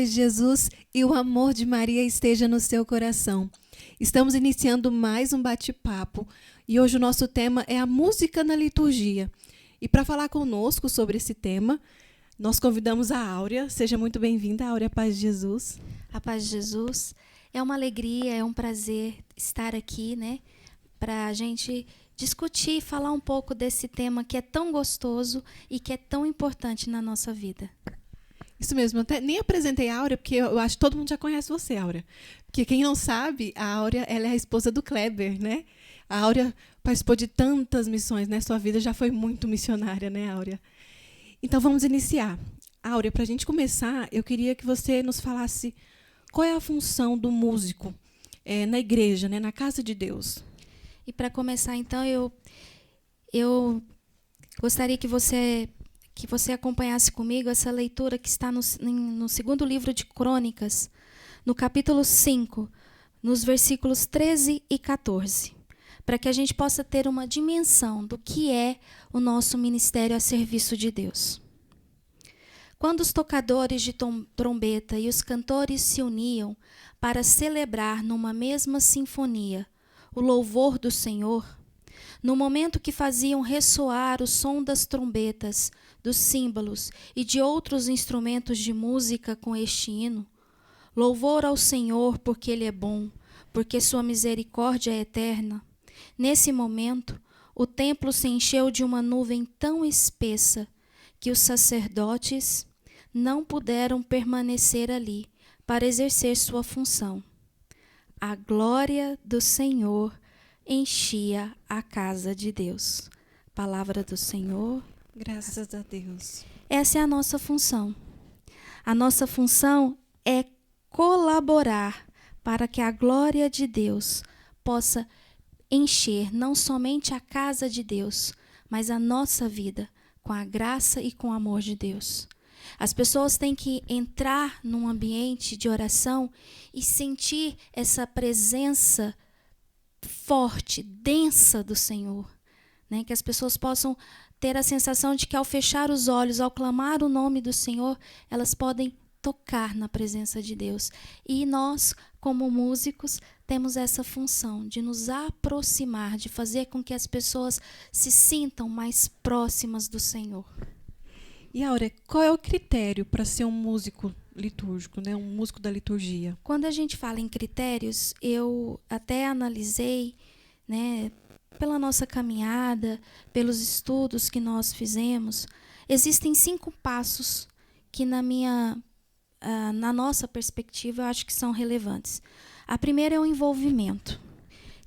paz de Jesus e o amor de Maria esteja no seu coração. Estamos iniciando mais um bate-papo e hoje o nosso tema é a música na liturgia. E para falar conosco sobre esse tema, nós convidamos a Áurea. Seja muito bem-vinda, Áurea, paz de Jesus. A paz de Jesus. É uma alegria, é um prazer estar aqui, né? Para a gente discutir, falar um pouco desse tema que é tão gostoso e que é tão importante na nossa vida. Isso mesmo, eu até nem apresentei a Áurea, porque eu acho que todo mundo já conhece você, Áurea. Porque quem não sabe, a Áurea, ela é a esposa do Kleber, né? A Áurea participou de tantas missões, né? Sua vida já foi muito missionária, né, Áurea? Então vamos iniciar. Áurea, para a gente começar, eu queria que você nos falasse qual é a função do músico na igreja, né, na casa de Deus. E para começar, então, eu gostaria que você acompanhasse comigo essa leitura que está no segundo livro de Crônicas, no capítulo 5, nos versículos 13 e 14, para que a gente possa ter uma dimensão do que é o nosso ministério a serviço de Deus. Quando os tocadores de trombeta e os cantores se uniam para celebrar numa mesma sinfonia o louvor do Senhor, no momento que faziam ressoar o som das trombetas, dos símbolos e de outros instrumentos de música com este hino, louvor ao Senhor porque Ele é bom, porque sua misericórdia é eterna. Nesse momento, o templo se encheu de uma nuvem tão espessa que os sacerdotes não puderam permanecer ali para exercer sua função. A glória do Senhor enchia a casa de Deus. Palavra do Senhor. Graças a Deus. Essa é a nossa função. A nossa função é colaborar para que a glória de Deus possa encher não somente a casa de Deus, mas a nossa vida com a graça e com o amor de Deus. As pessoas têm que entrar num ambiente de oração e sentir essa presença forte, densa do Senhor, né? Que as pessoas possam ter a sensação de que ao fechar os olhos, ao clamar o nome do Senhor, elas podem tocar na presença de Deus. E nós, como músicos, temos essa função de nos aproximar, de fazer com que as pessoas se sintam mais próximas do Senhor. E, Áurea, qual é o critério para ser um músico litúrgico, né? Um músico da liturgia? Quando a gente fala em critérios, eu até analisei, né, pela nossa caminhada, pelos estudos que nós fizemos, existem 5 passos que na nossa perspectiva eu acho que são relevantes. A primeira é o envolvimento,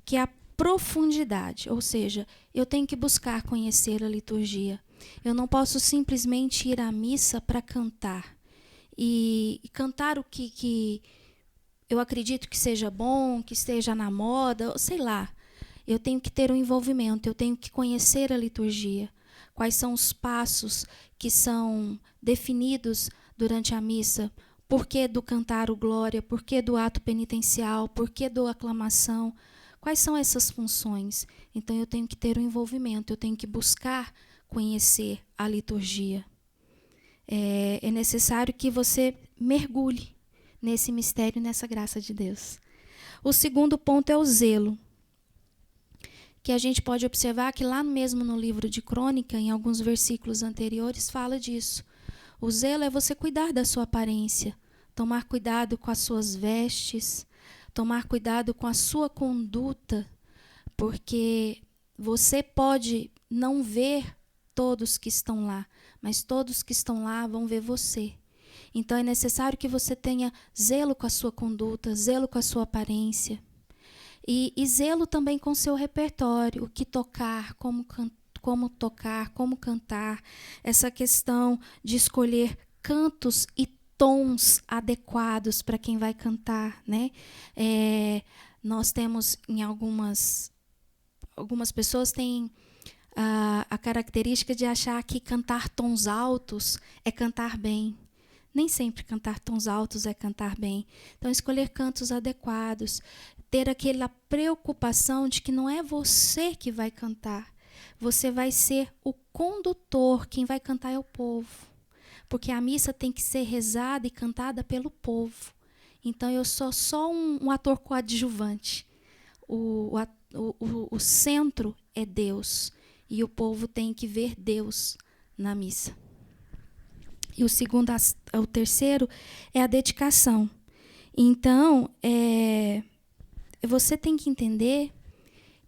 que é a profundidade, ou seja, eu tenho que buscar conhecer a liturgia. Eu não posso simplesmente ir à missa para cantar. E cantar o que eu acredito que seja bom, que esteja na moda, sei lá. Eu tenho que ter um envolvimento, eu tenho que conhecer a liturgia. Quais são os passos que são definidos durante a missa? Por que do cantar o glória? Por que do ato penitencial? Por que do aclamação? Quais são essas funções? Então eu tenho que ter um envolvimento, eu tenho que buscar conhecer a liturgia. É necessário que você mergulhe nesse mistério, nessa graça de Deus. O segundo ponto é o zelo, que a gente pode observar que lá mesmo no livro de Crônica, em alguns versículos anteriores, fala disso. O zelo é você cuidar da sua aparência, tomar cuidado com as suas vestes, tomar cuidado com a sua conduta, porque você pode não ver todos que estão lá, mas todos que estão lá vão ver você. Então é necessário que você tenha zelo com a sua conduta, zelo com a sua aparência. E zelo também com o seu repertório, o que tocar, como tocar, como cantar. Essa questão de escolher cantos e tons adequados para quem vai cantar, né? Nós temos em algumas pessoas têm a característica de achar que cantar tons altos é cantar bem. Nem sempre cantar tons altos é cantar bem. Então, escolher cantos adequados, ter aquela preocupação de que não é você que vai cantar. Você vai ser o condutor, quem vai cantar é o povo. porque a missa tem que ser rezada e cantada pelo povo. Então, eu sou só um ator coadjuvante. O centro é Deus, e o povo tem que ver Deus na missa. E o terceiro é a dedicação. Então, você tem que entender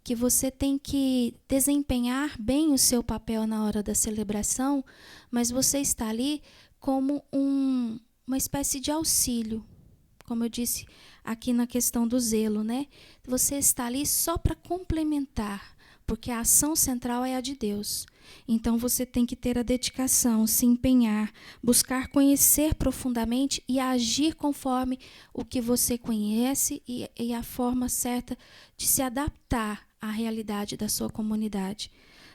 que você tem que desempenhar bem o seu papel na hora da celebração, mas você está ali como uma espécie de auxílio, como eu disse aqui na questão do zelo, né? Você está ali só para complementar, porque a ação central é a de Deus. Então você tem que ter a dedicação, se empenhar, buscar conhecer profundamente e agir conforme o que você conhece e a forma certa de se adaptar à realidade da sua comunidade.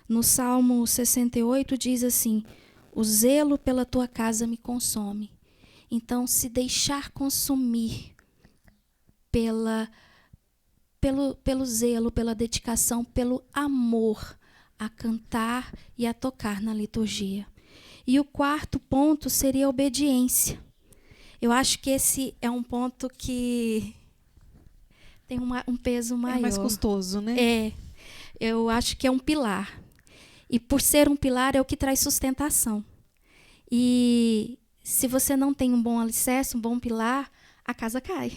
No Salmo 68 diz assim: o zelo pela tua casa me consome. Então, se deixar consumir pelo zelo, pela dedicação, pelo amor a cantar e a tocar na liturgia. E o quarto ponto seria a obediência. Eu acho que esse é um ponto que tem um peso maior. É mais custoso, né? Eu acho que é um pilar. E por ser um pilar é o que traz sustentação. E se você não tem um bom alicerce, um bom pilar, a casa cai.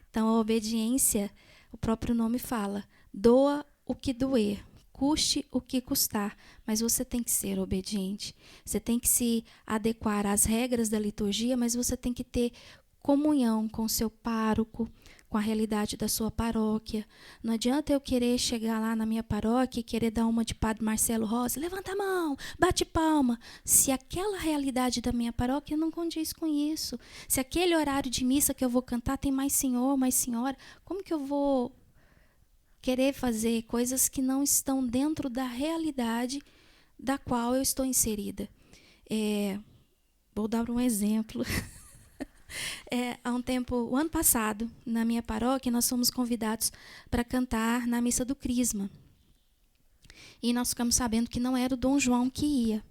Então, a obediência, o próprio nome fala, doa o que doer, custe o que custar, mas você tem que ser obediente. Você tem que se adequar às regras da liturgia, mas você tem que ter comunhão com o seu pároco, com a realidade da sua paróquia. Não adianta eu querer chegar lá na minha paróquia e querer dar uma de Padre Marcelo Rossi, levanta a mão, bate palma, se aquela realidade da minha paróquia não condiz com isso. Se aquele horário de missa que eu vou cantar tem mais senhor, mais senhora, como que eu vou querer fazer coisas que não estão dentro da realidade da qual eu estou inserida? Vou dar um exemplo. Há um tempo, o ano passado, na minha paróquia, nós fomos convidados para cantar na missa do Crisma. E nós ficamos sabendo que não era o Dom João que ia.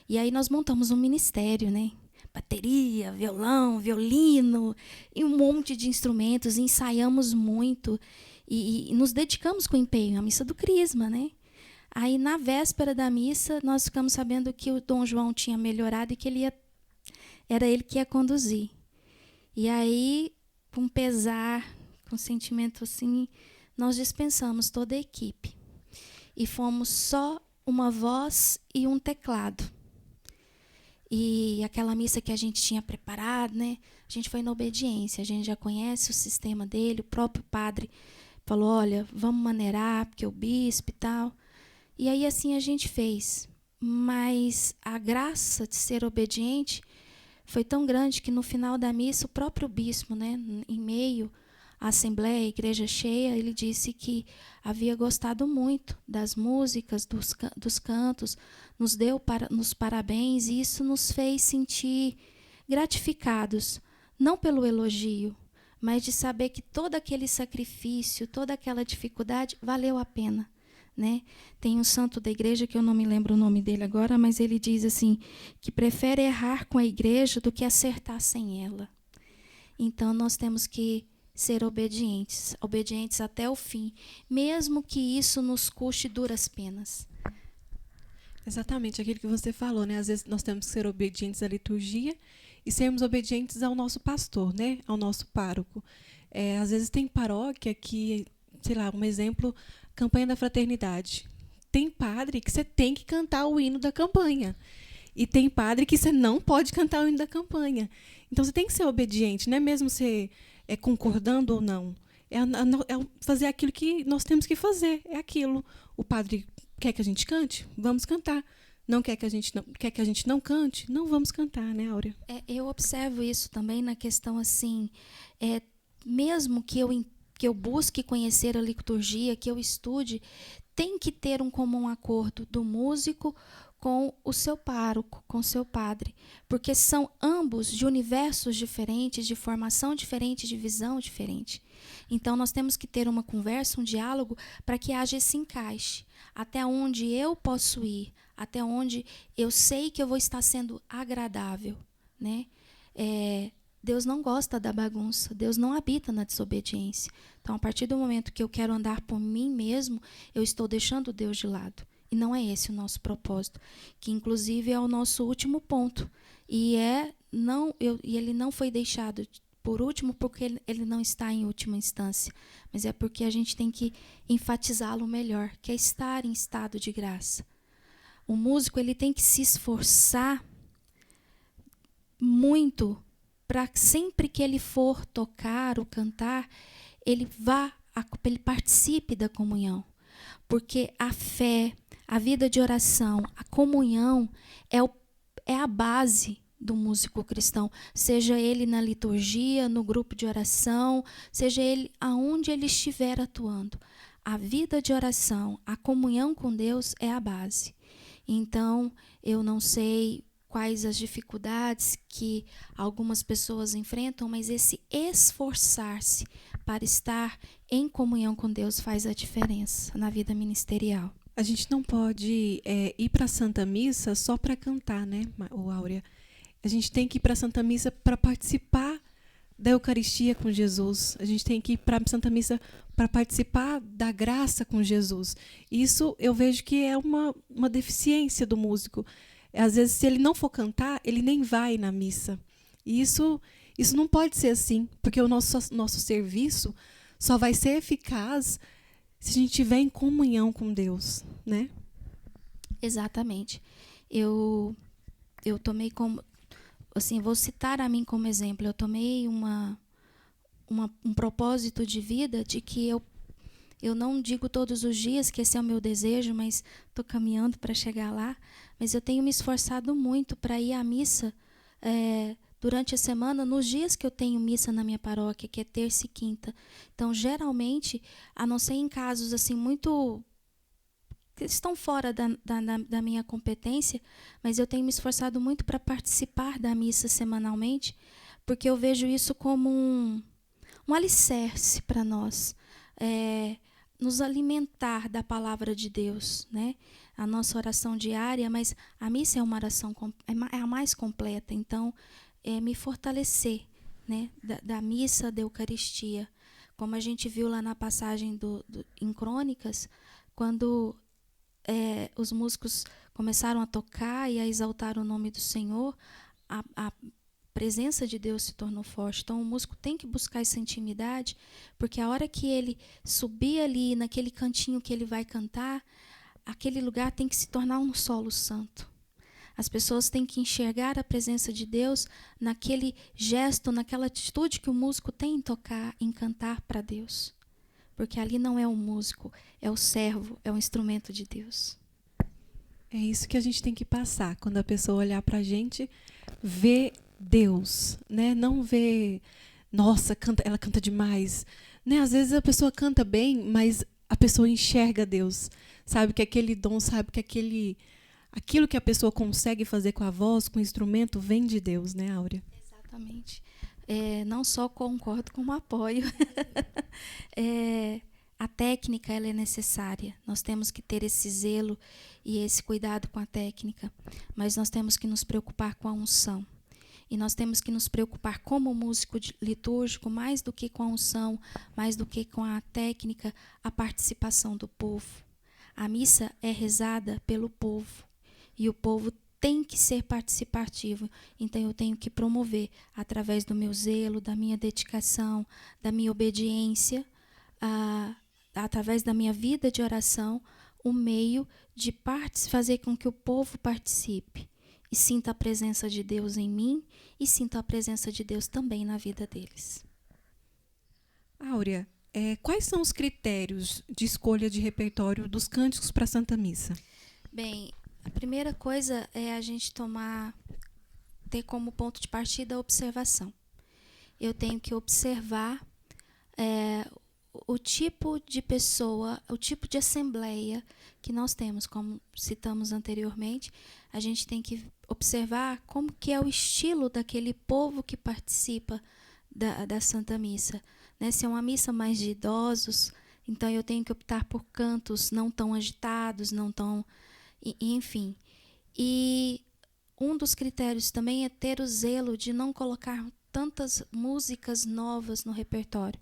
E aí nós montamos um ministério, né? Bateria, violão, violino, e um monte de instrumentos, ensaiamos muito e nos dedicamos com empenho à missa do Crisma, né? Aí, na véspera da missa, nós ficamos sabendo que o Dom João tinha melhorado e que era ele que ia conduzir. E aí, com pesar, com sentimento assim, nós dispensamos toda a equipe. E fomos só uma voz e um teclado. E aquela missa que a gente tinha preparado, né? A gente foi na obediência, a gente já conhece o sistema dele, o próprio padre falou, olha, vamos maneirar, porque o bispo e tal. E aí assim a gente fez. Mas a graça de ser obediente foi tão grande que no final da missa, o próprio bispo, né, em meio à assembleia, a igreja cheia, ele disse que havia gostado muito das músicas, dos cantos, nos deu nos parabéns, e isso nos fez sentir gratificados, não pelo elogio, mas de saber que todo aquele sacrifício, toda aquela dificuldade valeu a pena. Né? Tem um santo da igreja, que eu não me lembro o nome dele agora, mas ele diz assim, que prefere errar com a igreja do que acertar sem ela. Então, nós temos que ser obedientes até o fim, mesmo que isso nos custe duras penas. Exatamente, aquilo que você falou, né? Às vezes nós temos que ser obedientes à liturgia e sermos obedientes ao nosso pastor, né? Ao nosso pároco. Às vezes tem paróquia que, sei lá, um exemplo, campanha da fraternidade. Tem padre que você tem que cantar o hino da campanha. E tem padre que você não pode cantar o hino da campanha. Então você tem que ser obediente, não é mesmo você concordando ou não. É fazer aquilo que nós temos que fazer. É aquilo. O padre quer que a gente cante? Vamos cantar. Não quer que a gente não cante? Não vamos cantar, né, Áurea? Eu observo isso também na questão assim, mesmo que eu busque conhecer a liturgia, que eu estude, tem que ter um comum acordo do músico com o seu pároco, com o seu padre, porque são ambos de universos diferentes, de formação diferente, de visão diferente. Então, nós temos que ter uma conversa, um diálogo, para que haja esse encaixe. Até onde eu posso ir, até onde eu sei que eu vou estar sendo agradável, né? Deus não gosta da bagunça, Deus não habita na desobediência. Então, a partir do momento que eu quero andar por mim mesmo, eu estou deixando Deus de lado. E não é esse o nosso propósito, que inclusive é o nosso último ponto. E ele não foi deixado por último porque ele não está em última instância, mas é porque a gente tem que enfatizá-lo melhor, que é estar em estado de graça. O músico ele tem que se esforçar muito para sempre que ele for tocar ou cantar, ele participe da comunhão. Porque a fé, a vida de oração, a comunhão é a base do músico cristão, seja ele na liturgia, no grupo de oração, seja ele aonde ele estiver atuando. A vida de oração, a comunhão com Deus é a base. Então, eu não sei quais as dificuldades que algumas pessoas enfrentam, mas esse esforçar-se para estar em comunhão com Deus faz a diferença na vida ministerial. A gente não pode ir para a Santa Missa só para cantar, né, Áurea? A gente tem que ir para a Santa Missa para participar da Eucaristia com Jesus. A gente tem que ir para a Santa Missa para participar da graça com Jesus. Isso eu vejo que é uma deficiência do músico. Às vezes, se ele não for cantar, ele nem vai na missa. E isso não pode ser assim, porque o nosso serviço só vai ser eficaz se a gente estiver em comunhão com Deus, né? Exatamente. Eu tomei como... Assim, vou citar a mim como exemplo. Eu tomei um propósito de vida de que eu não digo todos os dias que esse é o meu desejo, mas estou caminhando para chegar lá. Mas eu tenho me esforçado muito para ir à missa durante a semana, nos dias que eu tenho missa na minha paróquia, que é terça e quinta. Então, geralmente, a não ser em casos assim muito que estão fora da minha competência, mas eu tenho me esforçado muito para participar da missa semanalmente, porque eu vejo isso como um alicerce para nós, nos alimentar da palavra de Deus, né? A nossa oração diária, mas a missa é uma oração, é a mais completa, então me fortalecer, né? Da missa, da Eucaristia. Como a gente viu lá na passagem em Crônicas, quando os músicos começaram a tocar e a exaltar o nome do Senhor, a presença de Deus se tornou forte. Então, o músico tem que buscar essa intimidade, porque a hora que ele subir ali, naquele cantinho que ele vai cantar, aquele lugar tem que se tornar um solo santo. As pessoas têm que enxergar a presença de Deus naquele gesto, naquela atitude que o músico tem em tocar, em cantar para Deus. Porque ali não é o músico, é o servo, é o instrumento de Deus. É isso que a gente tem que passar. Quando a pessoa olhar para a gente, ver Deus, né? Não ver, nossa, ela canta demais. Né? Às vezes a pessoa canta bem, mas a pessoa enxerga Deus. Sabe que aquele dom, sabe que aquilo que a pessoa consegue fazer com a voz, com o instrumento, vem de Deus, né, Áurea? Exatamente. Não só concordo, como apoio. A técnica ela é necessária. Nós temos que ter esse zelo e esse cuidado com a técnica, mas nós temos que nos preocupar com a unção. E nós temos que nos preocupar como músico litúrgico, mais do que com a unção, mais do que com a técnica, a participação do povo. A missa é rezada pelo povo e o povo tem que ser participativo. Então, eu tenho que promover, através do meu zelo, da minha dedicação, da minha obediência, através da minha vida de oração, o meio de fazer com que o povo participe e sinta a presença de Deus em mim e sinta a presença de Deus também na vida deles. Áurea, quais são os critérios de escolha de repertório dos cânticos para a Santa Missa? Bem, a primeira coisa é a gente ter como ponto de partida a observação. Eu tenho que observar o tipo de pessoa, o tipo de assembleia que nós temos, como citamos anteriormente. A gente tem que observar como que é o estilo daquele povo que participa da Santa Missa. né? Se é uma missa mais de idosos, então eu tenho que optar por cantos não tão agitados, não tão... enfim. E um dos critérios também é ter o zelo de não colocar tantas músicas novas no repertório.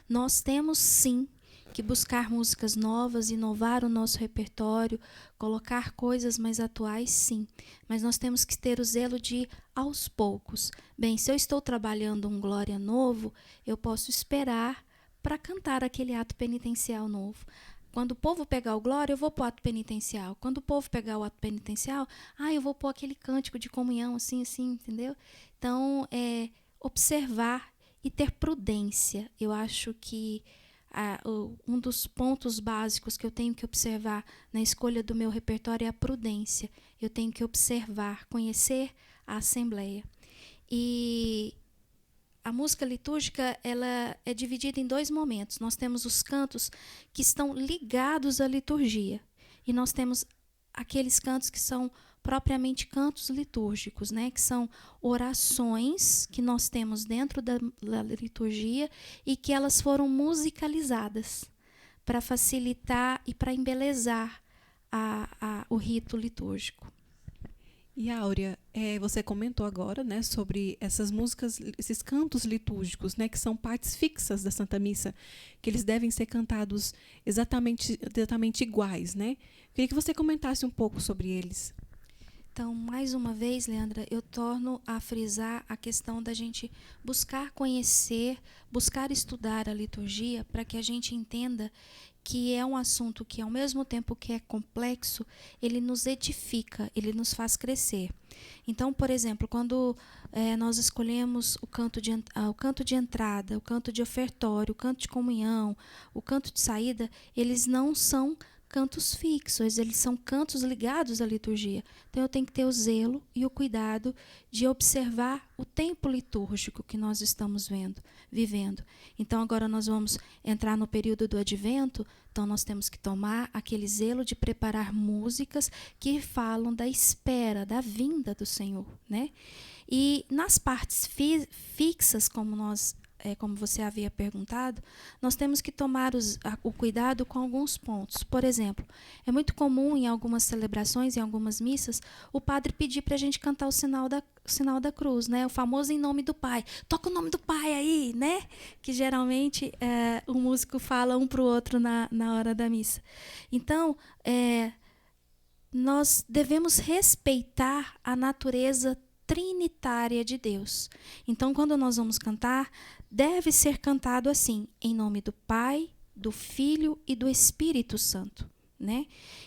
Nós temos, sim, que buscar músicas novas, inovar o nosso repertório, colocar coisas mais atuais, sim. Mas nós temos que ter o zelo de ir aos poucos. Bem, se eu estou trabalhando um glória novo, eu posso esperar para cantar aquele ato penitencial novo. Quando o povo pegar o glória, eu vou pôr o ato penitencial. Quando o povo pegar o ato penitencial, eu vou pôr aquele cântico de comunhão, assim, entendeu? Então, observar e ter prudência. Eu acho que um dos pontos básicos que eu tenho que observar na escolha do meu repertório é a prudência. Eu tenho que observar, conhecer a Assembleia. E a música litúrgica, ela é dividida em 2 momentos. Nós temos os cantos que estão ligados à liturgia. E nós temos aqueles cantos que são propriamente cantos litúrgicos, né? Que são orações que nós temos dentro da liturgia e que elas foram musicalizadas para facilitar e para embelezar o rito litúrgico. E Áurea, você comentou agora, né, sobre essas músicas, esses cantos litúrgicos, né, que são partes fixas da Santa Missa, que eles devem ser cantados exatamente iguais, né? Queria que você comentasse um pouco sobre eles. Então, mais uma vez, Leandra, eu torno a frisar a questão da gente buscar conhecer, buscar estudar a liturgia para que a gente entenda que é um assunto que, ao mesmo tempo que é complexo, ele nos edifica, ele nos faz crescer. Então, por exemplo, quando nós escolhemos o canto de entrada, o canto de ofertório, o canto de comunhão, o canto de saída, eles não são cantos fixos, eles são cantos ligados à liturgia. Então eu tenho que ter o zelo e o cuidado de observar o tempo litúrgico que nós estamos vivendo. Então agora nós vamos entrar no período do advento, então nós temos que tomar aquele zelo de preparar músicas que falam da espera, da vinda do Senhor, né? E nas partes fixas, como você havia perguntado, nós temos que tomar o cuidado com alguns pontos. Por exemplo, é muito comum em algumas celebrações, em algumas missas, o padre pedir para a gente cantar o sinal da cruz, né? O famoso em nome do Pai. Toca o nome do Pai aí, né? Que geralmente o músico fala um para o outro na hora da missa. Então, nós devemos respeitar a natureza trinitária de Deus. Então, quando nós vamos cantar, deve ser cantado assim, em nome do Pai, do Filho e do Espírito Santo, né?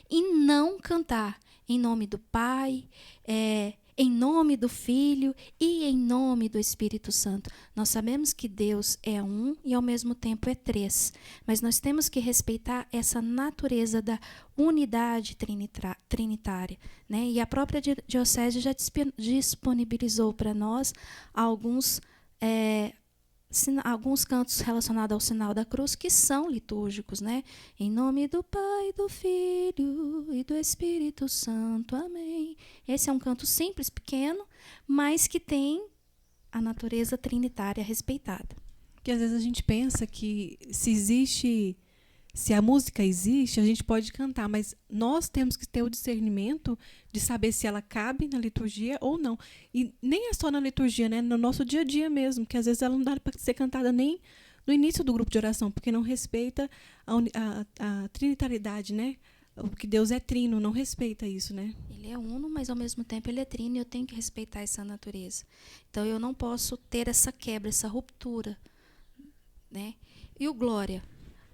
E não cantar em nome do Pai, em nome do Filho e em nome do Espírito Santo. Nós sabemos que Deus é um e ao mesmo tempo é 3, mas nós temos que respeitar essa natureza da unidade trinitária, né? E a própria diocese já disponibilizou para nós alguns cantos relacionados ao sinal da cruz que são litúrgicos, né? Em nome do Pai, do Filho e do Espírito Santo. Amém. Esse é um canto simples, pequeno, mas que tem a natureza trinitária respeitada. Porque às vezes a gente pensa que se a música existe, a gente pode cantar, mas nós temos que ter o discernimento de saber se ela cabe na liturgia ou não. E nem é só na liturgia, né? No nosso dia a dia mesmo, que às vezes ela não dá para ser cantada nem no início do grupo de oração, porque não respeita a trinitariedade, né? O que Deus é trino, não respeita isso, né? Ele é uno, mas ao mesmo tempo ele é trino e eu tenho que respeitar essa natureza. Então eu não posso ter essa quebra, essa ruptura, né? E o glória?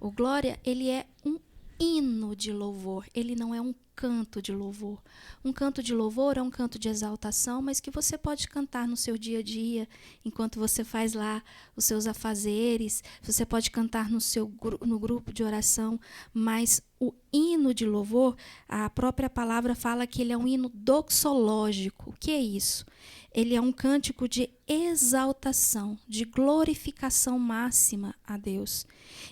O glória, ele é um hino de louvor, ele não é um canto de louvor. Um canto de louvor é um canto de exaltação, mas que você pode cantar no seu dia a dia, enquanto você faz lá os seus afazeres, você pode cantar no grupo de oração, mas o hino de louvor, a própria palavra fala que ele é um hino doxológico. O que é isso? Ele é um cântico de exaltação, de glorificação máxima a Deus.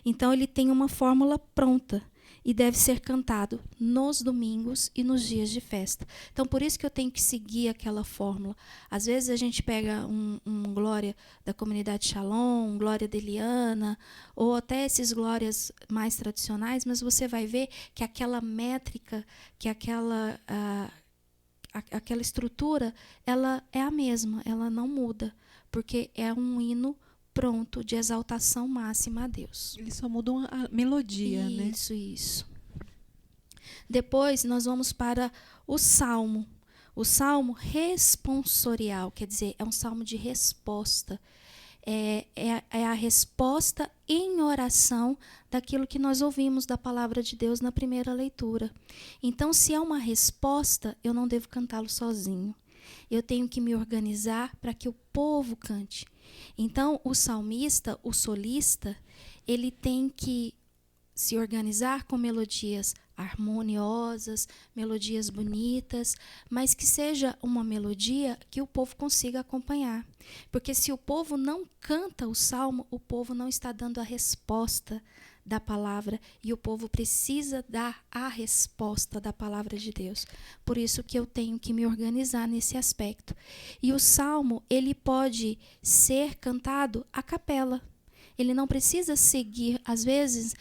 Então ele tem uma fórmula pronta. e deve ser cantado nos domingos e nos dias de festa. Então, por isso que eu tenho que seguir aquela fórmula. Às vezes a gente pega um glória da comunidade Shalom, um glória de Eliana, ou até esses glórias mais tradicionais, mas você vai ver que aquela métrica, que aquela estrutura, ela é a mesma, ela não muda, porque é um hino pronto de exaltação máxima a Deus. Eles só mudam a melodia, né? Isso. Depois nós vamos para o salmo. O salmo responsorial, quer dizer, é um salmo de resposta. É a resposta em oração daquilo que nós ouvimos da palavra de Deus na primeira leitura. Então, se é uma resposta, eu não devo cantá-lo sozinho. Eu tenho que me organizar para que o povo cante. Então, o salmista, o solista, ele tem que se organizar com melodias harmoniosas, melodias bonitas, mas que seja uma melodia que o povo consiga acompanhar. Porque se o povo não canta o salmo, o povo não está dando a resposta da palavra, e o povo precisa dar a resposta da palavra de Deus. Por isso que eu tenho que me organizar nesse aspecto. E o salmo, ele pode ser cantado a capela. Ele não precisa seguir, às vezes,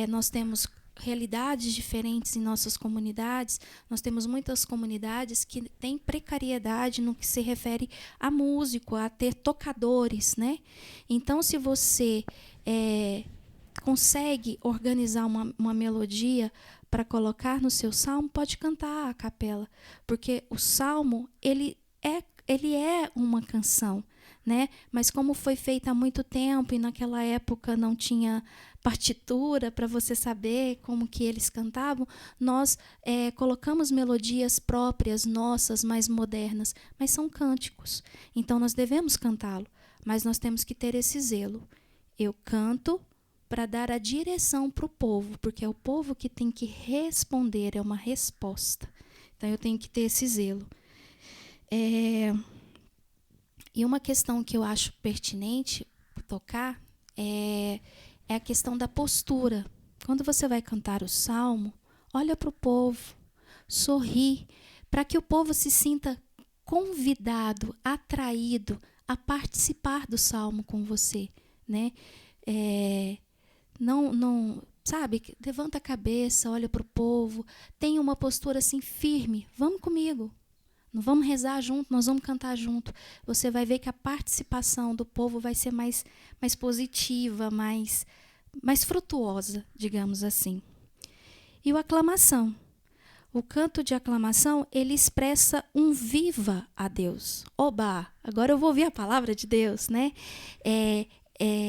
nós temos realidades diferentes em nossas comunidades. Nós temos muitas comunidades que têm precariedade no que se refere a músico, a ter tocadores, né? Então, se você consegue organizar uma melodia para colocar no seu salmo, pode cantar a capela, porque o salmo ele é uma canção, né? Mas como foi feita há muito tempo e naquela época não tinha partitura para você saber como que eles cantavam, nós colocamos melodias próprias, nossas, mais modernas, mas são cânticos. Então nós devemos cantá-lo, mas nós temos que ter esse zelo. Eu canto para dar a direção para o povo, porque é o povo que tem que responder, é uma resposta. Então eu tenho que ter esse zelo. E uma questão que eu acho pertinente tocar é a questão da postura. Quando você vai cantar o salmo, olha para o povo, sorri, para que o povo se sinta convidado, atraído a participar do salmo com você, né? Não, sabe? Levanta a cabeça, olha para o povo, tenha uma postura assim firme. Vamos comigo. Não vamos rezar junto, nós vamos cantar junto. Você vai ver que a participação do povo vai ser mais positiva, mais frutuosa, digamos assim. E o aclamação. O canto de aclamação, ele expressa um viva a Deus. Oba, agora eu vou ouvir a palavra de Deus, né? É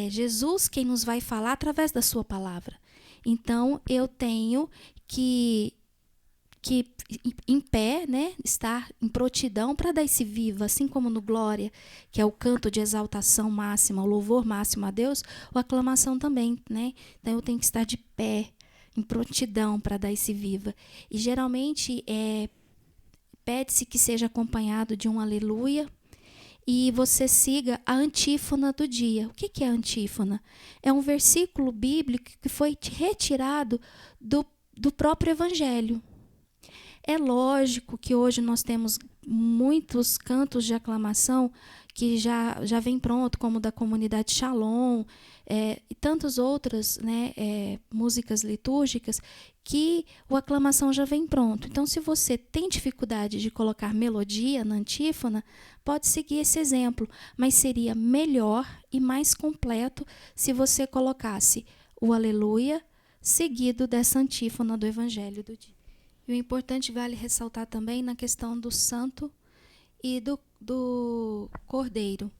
Jesus quem nos vai falar através da sua palavra. Então, eu tenho que em pé, né, estar em prontidão para dar esse viva, assim como no glória, que é o canto de exaltação máxima, o louvor máximo a Deus, a aclamação também, né? Então eu tenho que estar de pé, em prontidão para dar esse viva. E geralmente pede-se que seja acompanhado de um aleluia e você siga a antífona do dia. O que é a antífona? É um versículo bíblico que foi retirado do próprio evangelho. É lógico que hoje nós temos muitos cantos de aclamação que já vem pronto, como da comunidade Shalom, e tantas outras, né, músicas litúrgicas, que a aclamação já vem pronto. Então, se você tem dificuldade de colocar melodia na antífona, pode seguir esse exemplo, mas seria melhor e mais completo se você colocasse o aleluia seguido dessa antífona do evangelho do dia. E o importante vale ressaltar também na questão do santo e do cordeiro.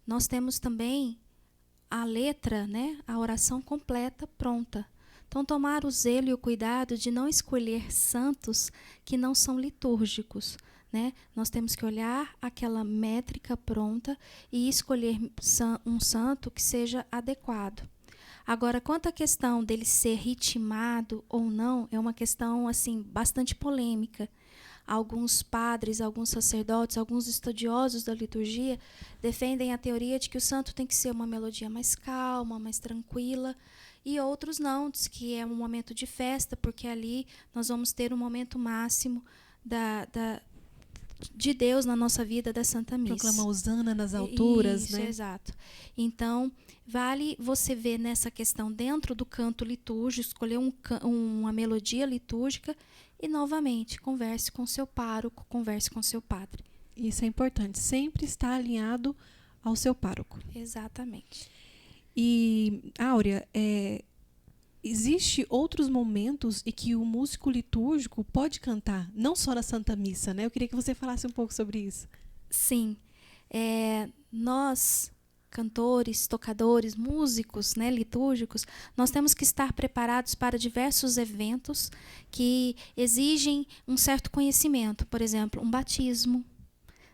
Nós temos também a letra, né, a oração completa pronta. Então, tomar o zelo e o cuidado de não escolher santos que não são litúrgicos, né? Nós temos que olhar aquela métrica pronta e escolher um santo que seja adequado. Agora, quanto à questão dele ser ritmado ou não, é uma questão assim bastante polêmica. Alguns padres, alguns sacerdotes, alguns estudiosos da liturgia defendem a teoria de que o santo tem que ser uma melodia mais calma, mais tranquila, E outros não, diz que é um momento de festa, porque ali nós vamos ter um momento máximo de Deus na nossa vida, da Santa Missa. Proclama hosana nas alturas, Isso, né? Exato. Então, vale você ver nessa questão dentro do canto litúrgico, escolher uma melodia litúrgica e, novamente, converse com seu pároco, converse com seu padre. Isso é importante, sempre estar alinhado ao seu pároco. Exatamente. E, Áurea, existe outros momentos em que o músico litúrgico pode cantar, não só na Santa Missa, né? Eu queria que você falasse um pouco sobre isso. Sim. Nós, cantores, tocadores, músicos, né, litúrgicos, nós temos que estar preparados para diversos eventos que exigem um certo conhecimento. Por exemplo, um batismo,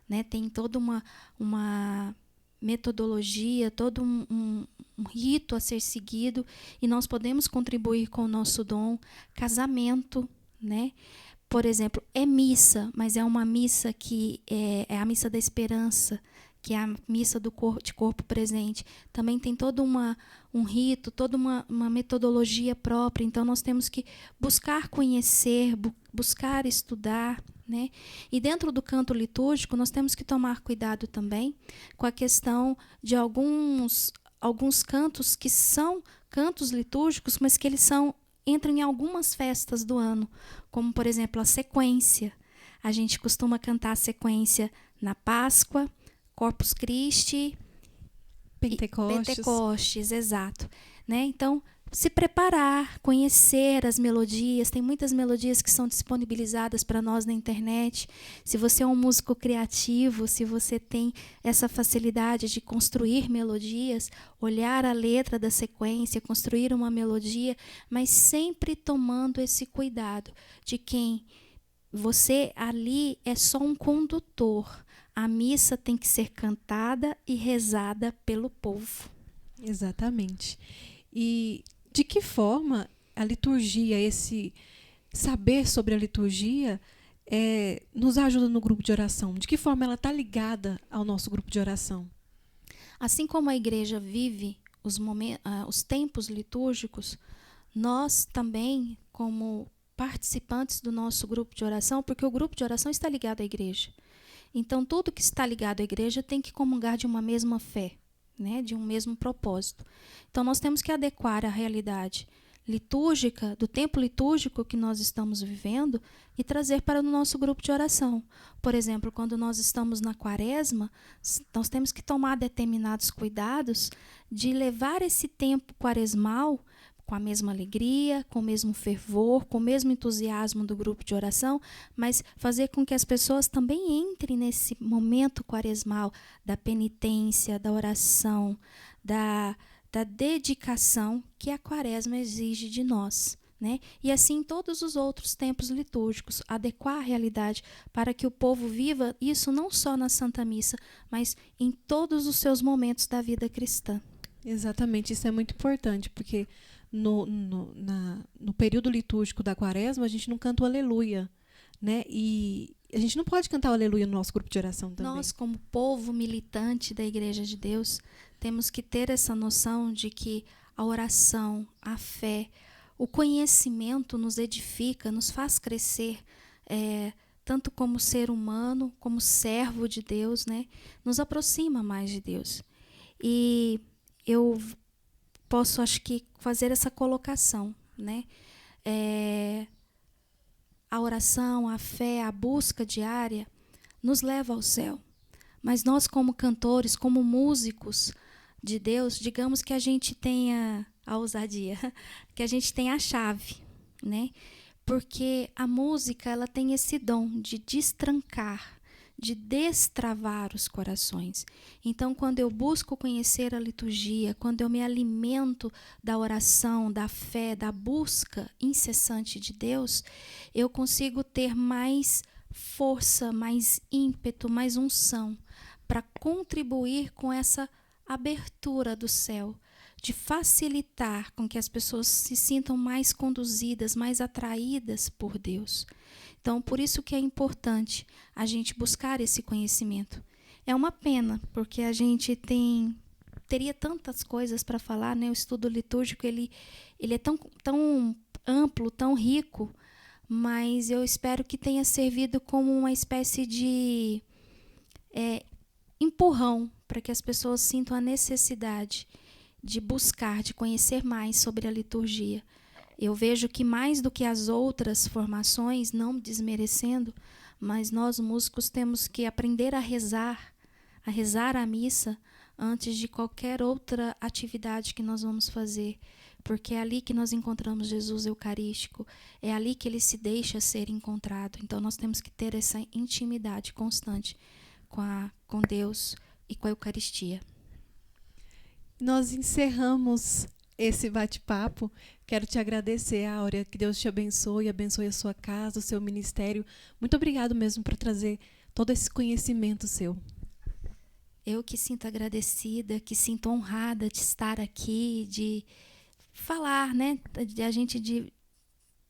né, tem toda uma metodologia, todo um rito a ser seguido, e nós podemos contribuir com o nosso dom. Casamento, né? Por exemplo, é missa, mas é uma missa que é a missa da esperança, que é a missa de corpo presente. Também tem todo um rito, toda uma metodologia própria. Então, nós temos que buscar conhecer, buscar estudar, né? E dentro do canto litúrgico, nós temos que tomar cuidado também com a questão de alguns cantos que são cantos litúrgicos, mas que eles entram em algumas festas do ano, como, por exemplo, a sequência. A gente costuma cantar a sequência na Páscoa, Corpus Christi, Pentecostes, exato. Né? Então, se preparar, conhecer as melodias. Tem muitas melodias que são disponibilizadas para nós na internet. Se você é um músico criativo, se você tem essa facilidade de construir melodias, olhar a letra da sequência, construir uma melodia, mas sempre tomando esse cuidado de quem você ali é só um condutor. A missa tem que ser cantada e rezada pelo povo. Exatamente. E de que forma a liturgia, esse saber sobre a liturgia, nos ajuda no grupo de oração? De que forma ela está ligada ao nosso grupo de oração? Assim como a igreja vive os tempos litúrgicos, nós também, como participantes do nosso grupo de oração, porque o grupo de oração está ligado à igreja. Então, tudo que está ligado à igreja tem que comungar de uma mesma fé, né, de um mesmo propósito. Então, nós temos que adequar a realidade litúrgica, do tempo litúrgico que nós estamos vivendo, e trazer para o nosso grupo de oração. Por exemplo, quando nós estamos na quaresma, nós temos que tomar determinados cuidados de levar esse tempo quaresmal com a mesma alegria, com o mesmo fervor, com o mesmo entusiasmo do grupo de oração, mas fazer com que as pessoas também entrem nesse momento quaresmal da penitência, da oração, da dedicação que a quaresma exige de nós. Né? E assim todos os outros tempos litúrgicos, adequar a realidade para que o povo viva isso não só na Santa Missa, mas em todos os seus momentos da vida cristã. Exatamente, isso é muito importante, porque no período litúrgico da quaresma, a gente não canta o aleluia, né? E a gente não pode cantar o aleluia no nosso grupo de oração também. Nós, como povo militante da Igreja de Deus, temos que ter essa noção de que a oração, a fé, o conhecimento nos edifica, nos faz crescer, tanto como ser humano, como servo de Deus, né? Nos aproxima mais de Deus. E eu posso, acho que, fazer essa colocação, né? A oração, a fé, a busca diária nos leva ao céu. Mas nós, como cantores, como músicos de Deus, digamos que a gente tenha a ousadia, que a gente tenha a chave, né? Porque a música, ela tem esse dom de destrancar, de destravar os corações. Então, quando eu busco conhecer a liturgia, quando eu me alimento da oração, da fé, da busca incessante de Deus, eu consigo ter mais força, mais ímpeto, mais unção para contribuir com essa abertura do céu, de facilitar com que as pessoas se sintam mais conduzidas, mais atraídas por Deus. Então, por isso que é importante a gente buscar esse conhecimento. É uma pena, porque a gente tem teria tantas coisas para falar, né? O estudo litúrgico ele é tão amplo, tão rico, mas eu espero que tenha servido como uma espécie de empurrão para que as pessoas sintam a necessidade de buscar, de conhecer mais sobre a liturgia. Eu vejo que mais do que as outras formações, não desmerecendo, mas nós músicos temos que aprender a rezar a missa antes de qualquer outra atividade que nós vamos fazer, porque é ali que nós encontramos Jesus Eucarístico, é ali que ele se deixa ser encontrado. Então nós temos que ter essa intimidade constante com Deus e com a Eucaristia. Nós encerramos esse bate-papo. Quero te agradecer, Áurea, que Deus te abençoe a sua casa, o seu ministério. Muito obrigado mesmo por trazer todo esse conhecimento seu. Eu que sinto agradecida, que sinto honrada de estar aqui, de falar, né, de a gente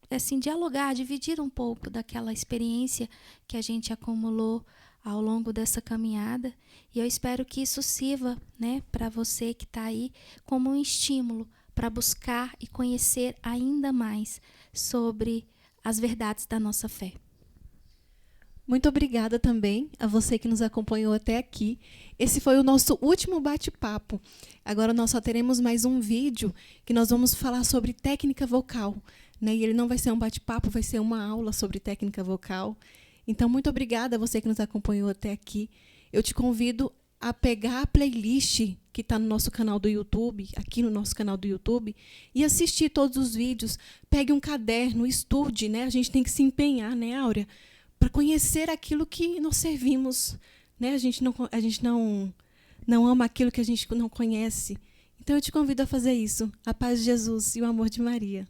assim, dialogar, dividir um pouco daquela experiência que a gente acumulou ao longo dessa caminhada, e eu espero que isso sirva, né, para você que está aí como um estímulo para buscar e conhecer ainda mais sobre as verdades da nossa fé. Muito obrigada também a você que nos acompanhou até aqui. Esse foi o nosso último bate-papo. Agora nós só teremos mais um vídeo que nós vamos falar sobre técnica vocal, né? E ele não vai ser um bate-papo, vai ser uma aula sobre técnica vocal. Então, muito obrigada a você que nos acompanhou até aqui. Eu te convido a pegar a playlist que está no nosso canal do YouTube, aqui no nosso canal do YouTube, e assistir todos os vídeos. Pegue um caderno, estude, né? A gente tem que se empenhar, né, Áurea? Para conhecer aquilo que nós servimos, né? A gente não ama aquilo que a gente não conhece. Então eu te convido a fazer isso. A paz de Jesus e o amor de Maria.